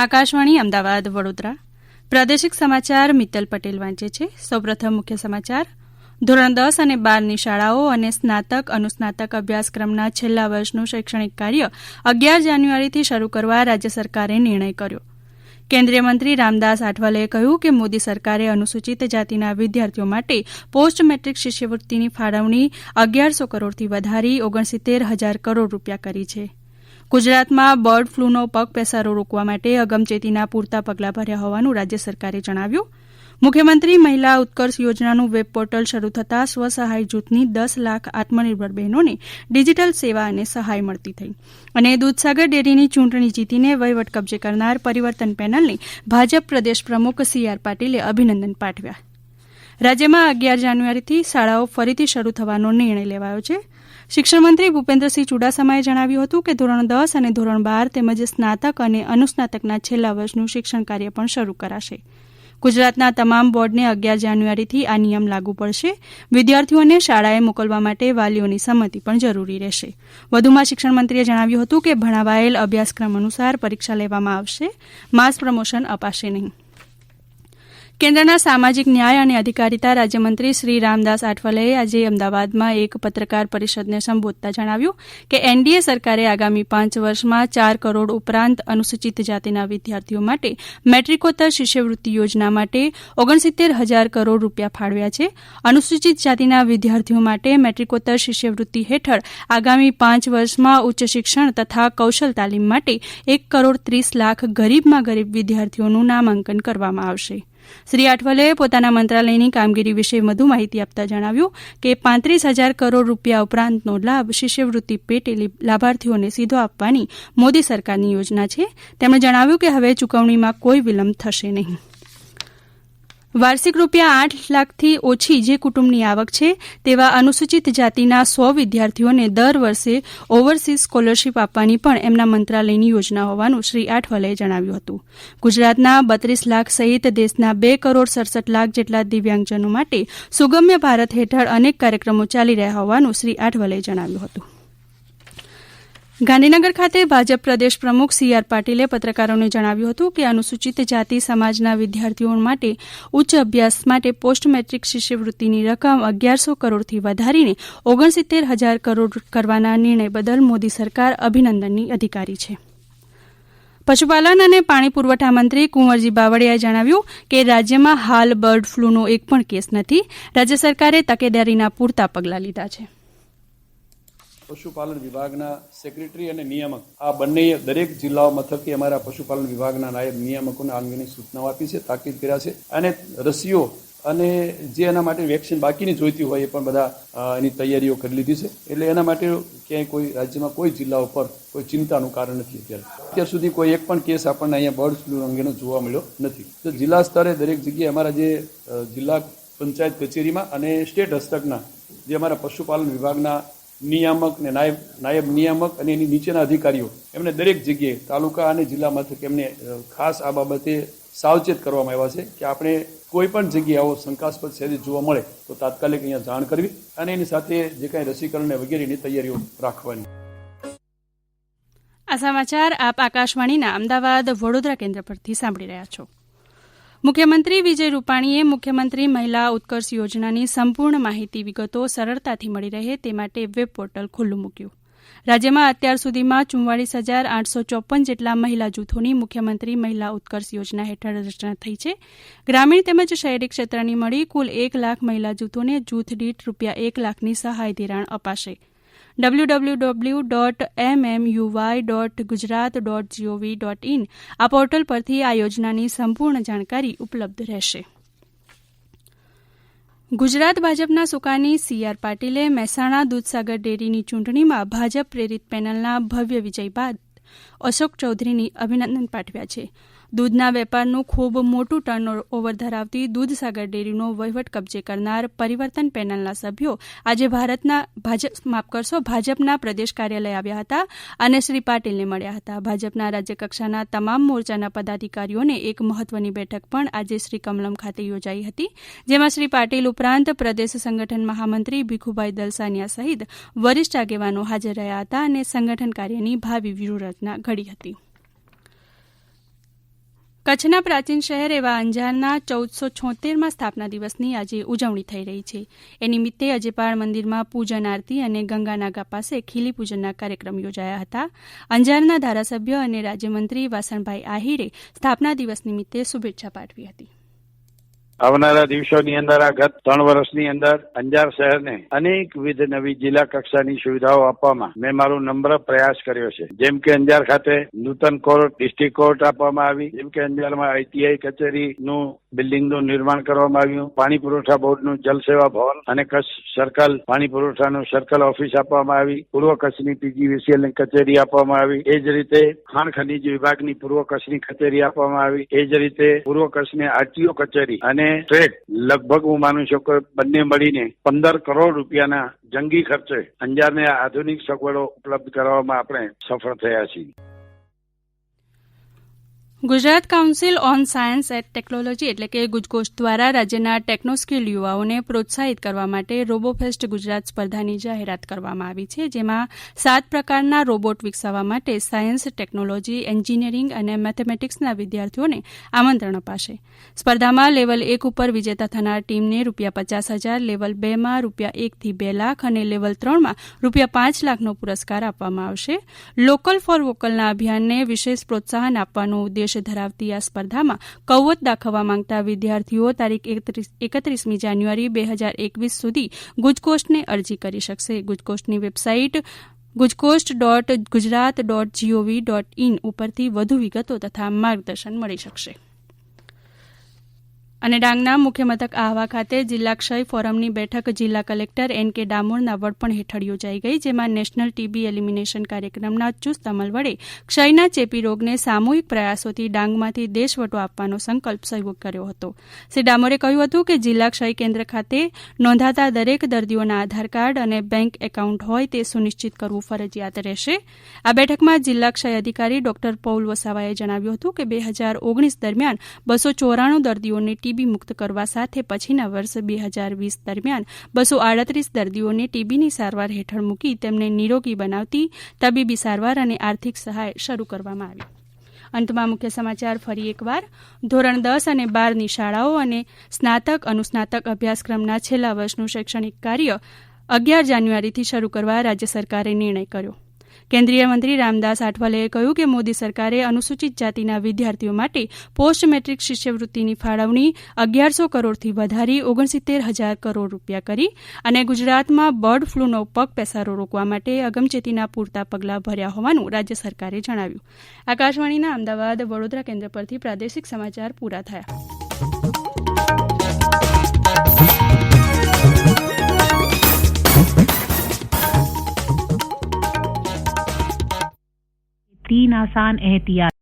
આકાશવાણી અમદાવાદ વડોદરા પ્રાદેશિક સમાચાર મિત્તલ પટેલ વાંચે છે. સૌપ્રથમ મુખ્ય સમાચાર. ધોરણ 10 અને 12ની શાળાઓ અને સ્નાતક અનુસ્નાતક અભ્યાસક્રમના છેલ્લા વર્ષનું શૈક્ષણિક કાર્ય 11 જાન્યુઆરીથી શરૂ કરવા રાજ્ય સરકારે નિર્ણય કર્યો. કેન્દ્રીય મંત્રી રામદાસ આઠવલેએ કહ્યું કે મોદી સરકારે અનુસૂચિત જાતિના વિદ્યાર્થીઓ માટે પોસ્ટ મેટ્રિક શિષ્યવૃત્તિની ફાળવણી 1100 કરોડથી વધારી 69,000 કરોડ રૂપિયા કરી છે. ગુજરાતમાં બર્ડ ફ્લૂનો પગપેસારો રોકવા માટે અગમચેતીના પૂરતા પગલાં ભર્યા હોવાનું રાજ્ય સરકારે જણાવ્યું. મુખ્યમંત્રી મહિલા ઉત્કર્ષ યોજનાનું વેબ પોર્ટલ શરૂ થતાં સ્વસહાય જૂથની 10 લાખ આત્મનિર્ભર બહેનોને ડિજીટલ સેવા અને સહાય મળતી થઈ. અને દૂધસાગર ડેરીની ચૂંટણી જીતીને વહીવટ કબજે કરનાર પરિવર્તન પેનલને ભાજપ પ્રદેશ પ્રમુખ CR પાટીલે અભિનંદન પાઠવ્યા. રાજ્યમાં 11 જાન્યુઆરીથી શાળાઓ ફરીથી શરૂ થવાનો નિર્ણય લેવાયો છે. શિક્ષણમંત્રી ભૂપેન્દ્રસિંહ ચુડાસમાએ જણાવ્યું હતું કે ધોરણ 10 અને ધોરણ 12 તેમજ સ્નાતક અને અનુસ્નાતકના છેલ્લા વર્ષનું શિક્ષણ કાર્ય પણ શરૂ કરાશે. ગુજરાતના તમામ બોર્ડને 11 જાન્યુઆરીથી આ નિયમ લાગુ પડશે. વિદ્યાર્થીઓને શાળાએ મોકલવા માટે વાલીઓની સંમતિ પણ જરૂરી રહેશે. વધુમાં શિક્ષણમંત્રીએ જણાવ્યું હતું કે ભણાવાયેલ અભ્યાસક્રમ અનુસાર પરીક્ષા લેવામાં આવશે. માસ પ્રમોશન અપાશે નહીં. કેન્દ્રના સામાજિક ન્યાય અને અધિકારીતા રાજ્યમંત્રી શ્રી રામદાસ આઠવલેએ આજે અમદાવાદમાં એક પત્રકાર પરિષદને સંબોધતા જણાવ્યું કે એનડીએ સરકારે આગામી 5 વર્ષમાં 4 કરોડ ઉપરાંત અનુસૂચિત જાતિના વિદ્યાર્થીઓ માટે મેટ્રિકોત્તર શિષ્યવૃત્તિ યોજના માટે 69,000 કરોડ રૂપિયા ફાળવ્યા છે. અનુસૂચિત જાતિના વિદ્યાર્થીઓ માટે મેટ્રિકોત્તર શિષ્યવૃત્તિ હેઠળ આગામી 5 વર્ષમાં ઉચ્ચ શિક્ષણ તથા કૌશલ તાલીમ માટે 1,30,00,000 ગરીબમાં ગરીબ વિદ્યાર્થીઓનું નામાંકન કરવામાં આવશે. શ્રી આઠવલેએ પોતાના મંત્રાલયની કામગીરી વિશે વધુ માહિતી આપતા જણાવ્યું કે 35,000 કરોડ રૂપિયા ઉપરાંતનો લાભ શિષ્યવૃત્તિ પેટે લાભાર્થીઓને સીધો આપવાની મોદી સરકારની યોજના છે. તેમણે જણાવ્યું કે હવે ચૂકવણીમાં કોઈ વિલંબ થશે નહીં. વાર્ષિક રૂપિયા 8 લાખથી ઓછી જે કુટુંબની આવક છે તેવા અનુસૂચિત જાતિના 100 વિદ્યાર્થીઓને દર વર્ષે ઓવરસીઝ સ્કોલરશીપ આપવાની પણ એમના મંત્રાલયની યોજના હોવાનું શ્રી આઠવલેએ જણાવ્યું હતું. ગુજરાતના 32 લાખ સહિત દેશના 2,67,00,000 જેટલા દિવ્યાંગજનો માટે સુગમ્ય ભારત હેઠળ અનેક કાર્યક્રમો ચાલી રહ્યા હોવાનું શ્રી આઠવલેએ જણાવ્યું હતું. ગાંધીનગર ખાતે ભાજપ પ્રદેશ પ્રમુખ CR પાટીલે પત્રકારોને જણાવ્યું હતું કે અનુસૂચિત જાતિ સમાજના વિદ્યાર્થીઓ માટે ઉચ્ચ અભ્યાસ માટે પોસ્ટ મેટ્રિક શિષ્યવૃત્તિની રકમ 1100 કરોડથી વધારીને 69,000 કરોડ કરવાના નિર્ણય બદલ મોદી સરકાર અભિનંદનની અધિકારી છે. પશુપાલન અને પાણી પુરવઠા મંત્રી કુંવરજી બાવળિયાએ જણાવ્યું કે રાજ્યમાં હાલ બર્ડ ફ્લૂનો એક પણ કેસ નથી. રાજ્ય સરકારે તકેદારીના પૂરતા પગલાં લીધા છે. પશુપાલન વિભાગના સેક્રેટરી અને નિયામક આ બંને દરેક જિલ્લાઓ મથકે અમારા પશુપાલન વિભાગના નાયબ નિયામકોને આ અંગેની સૂચનાઓ આપી છે, તાકીદ કર્યા છે. અને રસીઓ અને જે એના માટે વેક્સિન બાકીની જોઈતી હોય એ પણ બધા એની તૈયારીઓ કરી લીધી છે. એટલે એના માટે ક્યાંય કોઈ રાજ્યમાં કોઈ જિલ્લા ઉપર કોઈ ચિંતાનું કારણ નથી. અત્યાર સુધી કોઈ એક પણ કેસ આપણને અહીંયા બર્ડ ફ્લૂ અંગેનો જોવા મળ્યો નથી. તો જિલ્લા સ્તરે દરેક જગ્યાએ અમારા જે જિલ્લા પંચાયત કચેરીમાં અને સ્ટેટ હસ્તકના જે અમારા પશુપાલન વિભાગના નિયામક ને નાયબ નિયામક અને એની નીચેના અધિકારીઓ એમને દરેક જગ્યાએ તાલુકા અને જિલ્લા મથકે એમને ખાસ આ બાબતે સાવચેત કરવામાં આવ્યા છે કે આપણે કોઈ પણ જગ્યાએ આવો શંકાસ્પદ સ્થિતિ જોવા મળે તો તાત્કાલિક અહીંયા જાણ કરવી અને એની સાથે જે કાંઈ રસીકરણ વગેરેની તૈયારીઓ રાખવાની. આ સમાચાર આપ આકાશવાણીના અમદાવાદ વડોદરા કેન્દ્ર પરથી સાંભળી રહ્યા છો. મુખ્યમંત્રી વિજય રૂપાણીએ મુખ્યમંત્રી મહિલા ઉત્કર્ષ યોજનાની સંપૂર્ણ માહિતી વિગતો સરળતાથી મળી રહે તે માટે વેબ પોર્ટલ ખુલ્લું મૂક્યું. રાજ્યમાં અત્યાર સુધીમાં 44,854 જેટલા મહિલા જૂથોની મુખ્યમંત્રી મહિલા ઉત્કર્ષ યોજના હેઠળ રચના થઈ છે. ગ્રામીણ તેમજ શહેરી ક્ષેત્રની મળી કુલ 1 લાખ મહિલા જૂથોને જૂથ દીઠ રૂપિયા 1 લાખની સહાય ધિરાણ અપાશે. www.mmuy.gujarat.gov.in આ પોર્ટલ પરથી આ યોજનાની સંપૂર્ણ જાણકારી ઉપલબ્ધ રહેશે. ગુજરાત ભાજપના સુકાની CR પાટીલે મહેસાણા દૂધસાગર ડેરીની ચૂંટણીમાં ભાજપ પ્રેરિત પેનલના ભવ્ય વિજય બાદ અશોક ચૌધરીની અભિનંદન પાઠવ્યા છે. દૂધના વેપારનું ખૂબ મોટું ટર્નઓવર ધરાવતી દૂધસાગર ડેરીનો વહીવટ કબજે કરનાર પરિવર્તન પેનલના સભ્યો આજે ભાજપના પ્રદેશ કાર્યાલય આવ્યા હતા અને શ્રી પાટીલને મળ્યા હતા. ભાજપના રાજ્યકક્ષાના તમામ મોરચાના પદાધિકારીઓને એક મહત્વની બેઠક પણ આજે શ્રી કમલમ ખાતે યોજાઈ હતી, જેમાં શ્રી પાટીલ ઉપરાંત પ્રદેશ સંગઠન મહામંત્રી ભીખુભાઈ દલસાનિયા સહિત વરિષ્ઠ આગેવાનો હાજર રહ્યા હતા અને સંગઠન કાર્યની ભાવિ વ્યૂહરચના ઘડી હતી. કચ્છના પ્રાચીન શહેર એવા અંજારના 1476માં સ્થાપના દિવસની આજે ઉજવણી થઈ રહી છે. એ નિમિત્તે અજેપાળ મંદિરમાં પૂજન આરતી અને ગંગાનાગા પાસે ખીલી પૂજનના કાર્યક્રમ યોજાયા હતા. અંજારના ધારાસભ્ય અને રાજ્યમંત્રી વાસણભાઈ આહિરે સ્થાપના દિવસ નિમિત્તે શુભેચ્છા પાઠવી હતી. આવનારા દિવસોની અંદર આ ગત 3 વર્ષની અંદર અંજાર શહેરને અનેકવિધ નવી જિલ્લા કક્ષાની સુવિધાઓ આપવામાં મેં મારો નમ્ર પ્રયાસ કર્યો છે. જેમ કે અંજાર ખાતે નૂતન કોર્ટ, ડિસ્ટ્રિક્ટ કોર્ટ આપવામાં આવી, જેમ કે અંજારમાં આઈટીઆઈ કચેરીનું બિલ્ડિંગનું નિર્માણ કરવામાં આવ્યું, પાણી પુરવઠા બોર્ડનું જલ સેવા ભવન અને કચ્છ સર્કલ પાણી પુરવઠાનું સર્કલ ઓફિસ આપવામાં આવી, પૂર્વ કચ્છની પીજીવીસીએલની કચેરી આપવામાં આવી, એ જ રીતે ખાણ ખનીજ વિભાગની પૂર્વ કચ્છની કચેરી આપવામાં આવી, એ જ રીતે પૂર્વ કચ્છની આરટીઓ કચેરી અને ટ્રેડ લગભગ હું માનું છું કે બંને મળીને 15 કરોડ રૂપિયાના જંગી ખર્ચે અંજારને આધુનિક સગવડો ઉપલબ્ધ કરવામાં આપણે સફળ થયા છીએ. Gujarat council on science and technology એટલે કે ગુજકોસ્ટ દ્વારા રાજ્યના ટેકનોસ્કિલ યુવાઓને પ્રોત્સાહિત કરવા માટે રોબોફેસ્ટ ગુજરાત સ્પર્ધાની જાહેરાત કરવામાં આવી છે. જેમાં 7 પ્રકારના રોબોટ વિકસાવવા માટે સાયન્સ, ટેકનોલોજી, એન્જિનિયરિંગ અને મેથેમેટિક્સના વિદ્યાર્થીઓને આમંત્રણ અપાશે. સ્પર્ધામાં લેવલ 1 ઉપર વિજેતા થનાર ટીમને ₹50,000, લેવલ 2માં ₹1 થી 2 લાખ અને લેવલ 3માં ₹5 લાખનો પુરસ્કાર આપવામાં આવશે. લોકલ ફોર વોકલના અભિયાનને વિશેષ પ્રોત્સાહન આપવાનો ઉદ્દેશ ધરાવતી આ સ્પર્ધામાં કૌવત દાખવવા માંગતા વિદ્યાર્થીઓ તારીખ 31મી જાન્યુઆરી 2021 સુધી ગુજકોસ્ટને અરજી કરી શકશે. ગુજકોસ્ટની વેબસાઇટ gujkost.gujarat.gov.in ઉપરથી વધુ વિગતો તથા માર્ગદર્શન મળી શકશે. અને ડાંગના મુખ્ય મથક આહવા ખાતે જિલ્લા ક્ષય ફોરમની બેઠક જિલ્લા કલેક્ટર N.K. ડામોરના વડપણ હેઠળ યોજાઈ ગઈ. જેમાં નેશનલ ટીબી એલિમિનેશન કાર્યક્રમના ચુસ્ત અમલ વડે ક્ષયના ચેપી રોગને સામૂહિક પ્રયાસોથી ડાંગમાંથી દેશવટો આપવાનો સંકલ્પ સહયોગ કર્યો હતો. શ્રી ડામોરે કહ્યું હતું કે જિલ્લા ક્ષય કેન્દ્ર ખાતે નોંધાતા દરેક દર્દીઓના આધાર કાર્ડ અને બેંક એકાઉન્ટ હોય તે સુનિશ્ચિત કરવું ફરજિયાત રહેશે. આ બેઠકમાં જિલ્લા ક્ષય અધિકારી ડોક્ટર પૌલ વસાવાએ જણાવ્યું હતું કે 2019 દરમિયાન 294 દર્દીઓને ટીબી મુક્ત કરવા સાથે પછીના વર્ષ 2020 દરમિયાન 238 દર્દીઓને ટીબીની સારવાર હેઠળ મૂકી તેમને નિરોગી બનાવતી તબીબી સારવાર અને આર્થિક સહાય શરૂ કરવામાં આવી. અંતમાં મુખ્ય સમાચાર ફરી એકવાર. ધોરણ 10 અને 12ની શાળાઓ અને સ્નાતક અનુસ્નાતક અભ્યાસક્રમના છેલ્લા વર્ષનું શૈક્ષણિક કાર્ય 11 જાન્યુઆરીથી શરૂ કરવા રાજ્ય સરકારે નિર્ણય કર્યો. કેન્દ્રીય મંત્રી રામદાસ આઠવલેએ કહ્યું કે મોદી સરકારે અનુસૂચિત જાતિના વિદ્યાર્થીઓ માટે પોસ્ટ મેટ્રિક શિષ્યવૃત્તિની ફાળવણી 1100 કરોડથી વધારી 69,000 કરોડ રૂપિયા કરી અને ગુજરાતમાં બર્ડ ફ્લૂનો પગ પેસારો રોકવા માટે અગમચેતીના પૂરતા પગલાં ભર્યા હોવાનું રાજ્ય સરકારે જણાવ્યું. આકાશવાણીના અમદાવાદ વડોદરા કેન્દ્ર પરથી પ્રાદેશિક સમાચાર પૂરા થયા. तीन आसान एहतियात